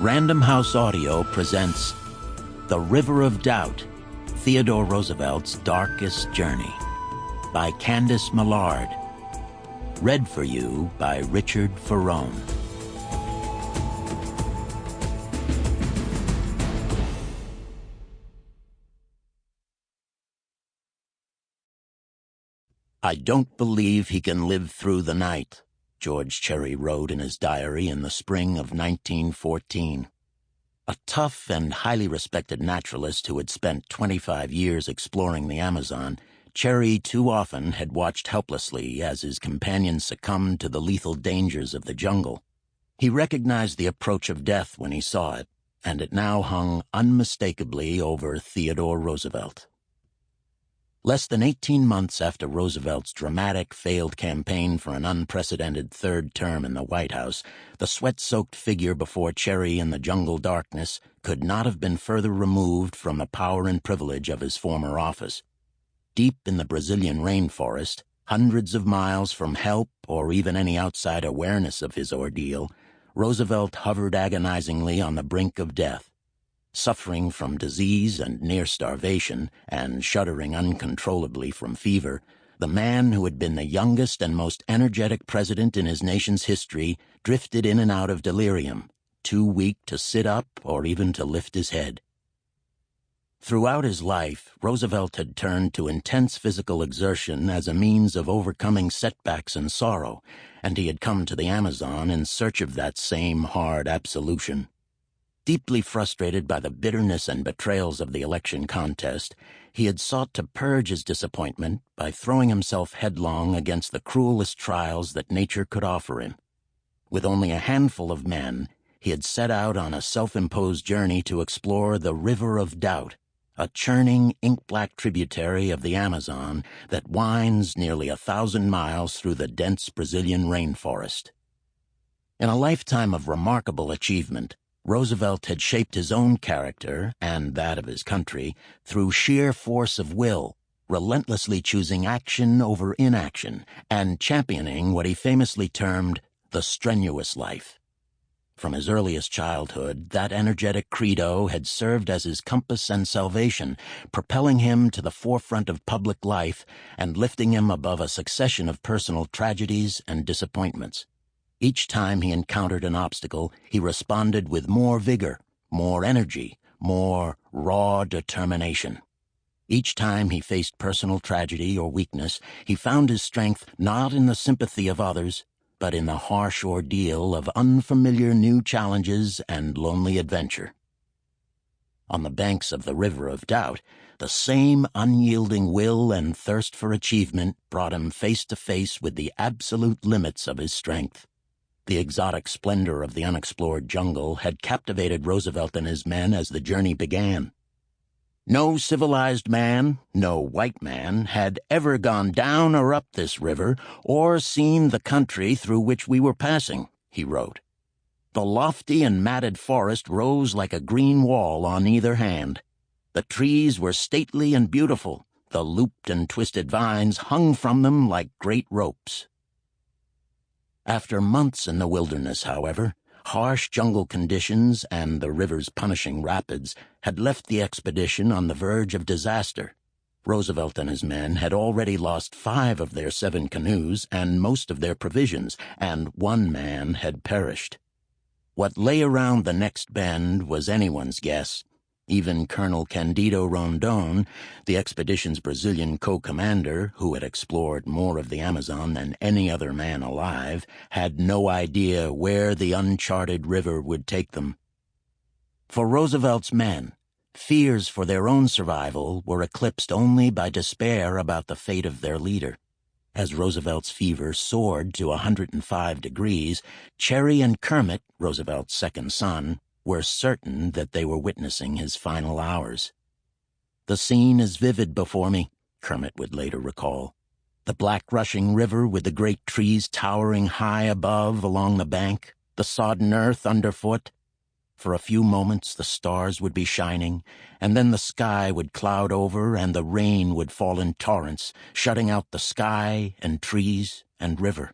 Random House Audio presents The River of Doubt, Theodore Roosevelt's Darkest Journey, by Candice Millard. Read for you by Richard Ferrone. "I don't believe he can live through the night," George Cherry wrote in his diary in the spring of 1914. A tough and highly respected naturalist who had spent 25 years exploring the Amazon, Cherry too often had watched helplessly as his companions succumbed to the lethal dangers of the jungle. He recognized the approach of death when he saw it, and it now hung unmistakably over Theodore Roosevelt. Less than 18 months after Roosevelt's dramatic failed campaign for an unprecedented third term in the White House, the sweat-soaked figure before Cherry in the jungle darkness could not have been further removed from the power and privilege of his former office. Deep in the Brazilian rainforest, hundreds of miles from help or even any outside awareness of his ordeal, Roosevelt hovered agonizingly on the brink of death. Suffering from disease and near starvation, and shuddering uncontrollably from fever, the man who had been the youngest and most energetic president in his nation's history drifted in and out of delirium, too weak to sit up or even to lift his head. Throughout his life, Roosevelt had turned to intense physical exertion as a means of overcoming setbacks and sorrow, and he had come to the Amazon in search of that same hard absolution. Deeply frustrated by the bitterness and betrayals of the election contest, he had sought to purge his disappointment by throwing himself headlong against the cruelest trials that nature could offer him. With only a handful of men, he had set out on a self-imposed journey to explore the River of Doubt, a churning, ink-black tributary of the Amazon that winds nearly 1,000 miles through the dense Brazilian rainforest. In a lifetime of remarkable achievement, Roosevelt had shaped his own character, and that of his country, through sheer force of will, relentlessly choosing action over inaction, and championing what he famously termed the strenuous life. From his earliest childhood, that energetic credo had served as his compass and salvation, propelling him to the forefront of public life and lifting him above a succession of personal tragedies and disappointments. Each time he encountered an obstacle, he responded with more vigor, more energy, more raw determination. Each time he faced personal tragedy or weakness, he found his strength not in the sympathy of others, but in the harsh ordeal of unfamiliar new challenges and lonely adventure. On the banks of the River of Doubt, the same unyielding will and thirst for achievement brought him face to face with the absolute limits of his strength. The exotic splendor of the unexplored jungle had captivated Roosevelt and his men as the journey began. No civilized man, no white man, had ever gone down or up this river or seen the country through which we were passing, he wrote. The lofty and matted forest rose like a green wall on either hand. The trees were stately and beautiful. The looped and twisted vines hung from them like great ropes. After months in the wilderness, however, harsh jungle conditions and the river's punishing rapids had left the expedition on the verge of disaster. Roosevelt and his men had already lost 5 of their 7 canoes and most of their provisions, and 1 man had perished. What lay around the next bend was anyone's guess. Even Colonel Candido Rondon, the expedition's Brazilian co-commander, who had explored more of the Amazon than any other man alive, had no idea where the uncharted river would take them. For Roosevelt's men, fears for their own survival were eclipsed only by despair about the fate of their leader. As Roosevelt's fever soared to 105 degrees, Cherry and Kermit, Roosevelt's second son, were certain that they were witnessing his final hours. "The scene is vivid before me," Kermit would later recall. The black rushing river with the great trees towering high above along the bank, the sodden earth underfoot. For a few moments the stars would be shining, and then the sky would cloud over and the rain would fall in torrents, shutting out the sky and trees and river.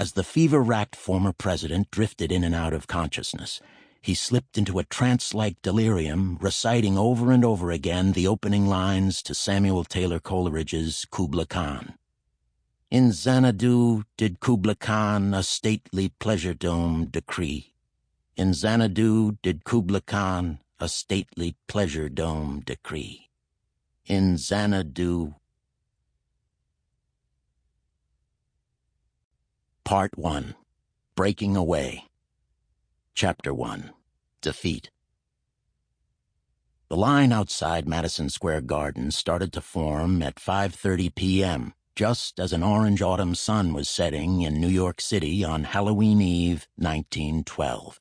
As the fever-racked former president drifted in and out of consciousness, he slipped into a trance-like delirium, reciting over and over again the opening lines to Samuel Taylor Coleridge's Kubla Khan. In Xanadu did Kubla Khan a stately pleasure-dome decree. In Xanadu did Kubla Khan a stately pleasure-dome decree. In Xanadu. Part 1. Breaking Away. Chapter 1. Defeat. The line outside Madison Square Garden started to form at 5:30 p.m., just as an orange autumn sun was setting in New York City on Halloween Eve, 1912.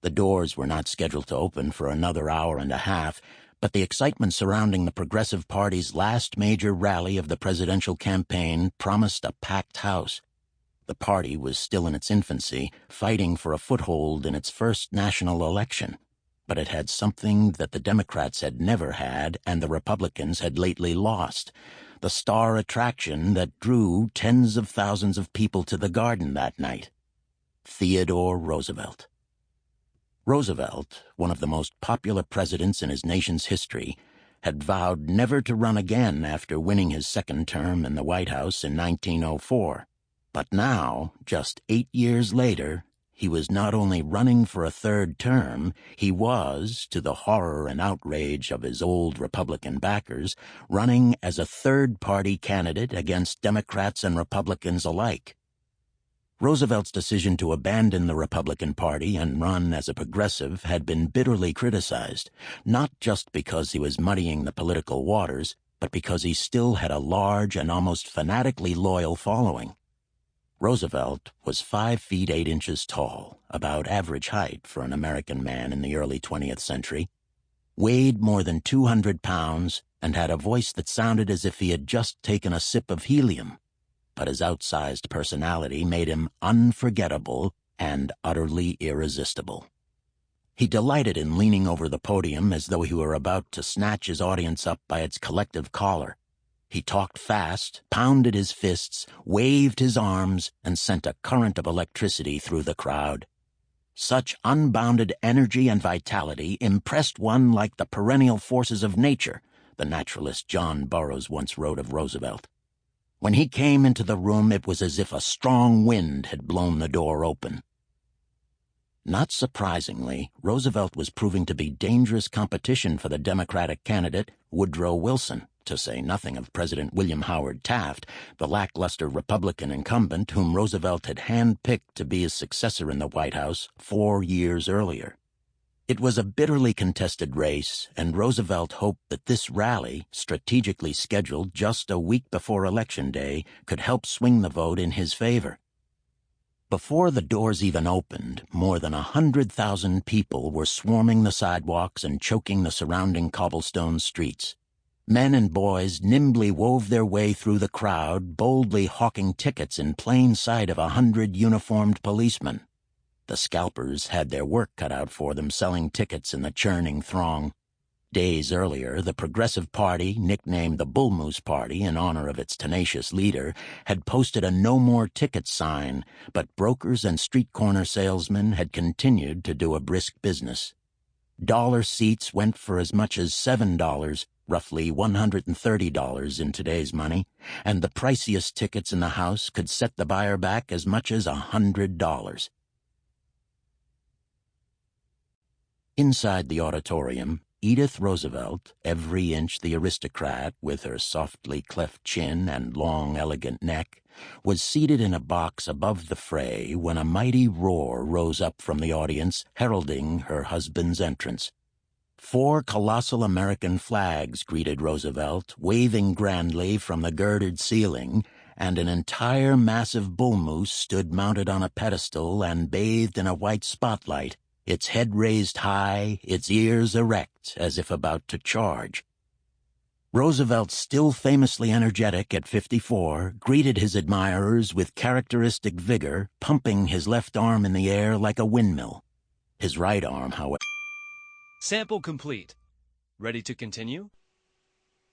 The doors were not scheduled to open for another hour and a half, but the excitement surrounding the Progressive Party's last major rally of the presidential campaign promised a packed house. The party was still in its infancy, fighting for a foothold in its first national election, but it had something that the Democrats had never had and the Republicans had lately lost: the star attraction that drew tens of thousands of people to the Garden that night. Theodore Roosevelt. Roosevelt, one of the most popular presidents in his nation's history, had vowed never to run again after winning his second term in the White House in 1904. But now, just 8 years later, he was not only running for a third term, he was, to the horror and outrage of his old Republican backers, running as a third-party candidate against Democrats and Republicans alike. Roosevelt's decision to abandon the Republican Party and run as a progressive had been bitterly criticized, not just because he was muddying the political waters, but because he still had a large and almost fanatically loyal following. Roosevelt was 5 feet 8 inches tall, about average height for an American man in the early 20th century, weighed more than 200 pounds, and had a voice that sounded as if he had just taken a sip of helium. But his outsized personality made him unforgettable and utterly irresistible. He delighted in leaning over the podium as though he were about to snatch his audience up by its collective collar. He talked fast, pounded his fists, waved his arms, and sent a current of electricity through the crowd. Such unbounded energy and vitality impressed one like the perennial forces of nature, the naturalist John Burroughs once wrote of Roosevelt. When he came into the room, it was as if a strong wind had blown the door open. Not surprisingly, Roosevelt was proving to be dangerous competition for the Democratic candidate, Woodrow Wilson, to say nothing of President William Howard Taft, the lackluster Republican incumbent whom Roosevelt had handpicked to be his successor in the White House 4 years earlier. It was a bitterly contested race, and Roosevelt hoped that this rally, strategically scheduled just a week before Election Day, could help swing the vote in his favor. Before the doors even opened, more than 100,000 people were swarming the sidewalks and choking the surrounding cobblestone streets. Men and boys nimbly wove their way through the crowd, boldly hawking tickets in plain sight of 100 uniformed policemen. The scalpers had their work cut out for them selling tickets in the churning throng. Days earlier, the Progressive Party, nicknamed the Bull Moose Party in honor of its tenacious leader, had posted a "No More Tickets" sign, but brokers and street corner salesmen had continued to do a brisk business. Dollar seats went for as much as $7, roughly $130 in today's money, and the priciest tickets in the house could set the buyer back as much as $100. Inside the auditorium, Edith Roosevelt, every inch the aristocrat with her softly cleft chin and long, elegant neck, was seated in a box above the fray when a mighty roar rose up from the audience, heralding her husband's entrance. 4 colossal American flags greeted Roosevelt, waving grandly from the girdered ceiling, and an entire massive bull moose stood mounted on a pedestal and bathed in a white spotlight, its head raised high, its ears erect, as if about to charge. Roosevelt, still famously energetic at 54, greeted his admirers with characteristic vigor, pumping his left arm in the air like a windmill. His right arm, however... Sample complete. Ready to continue?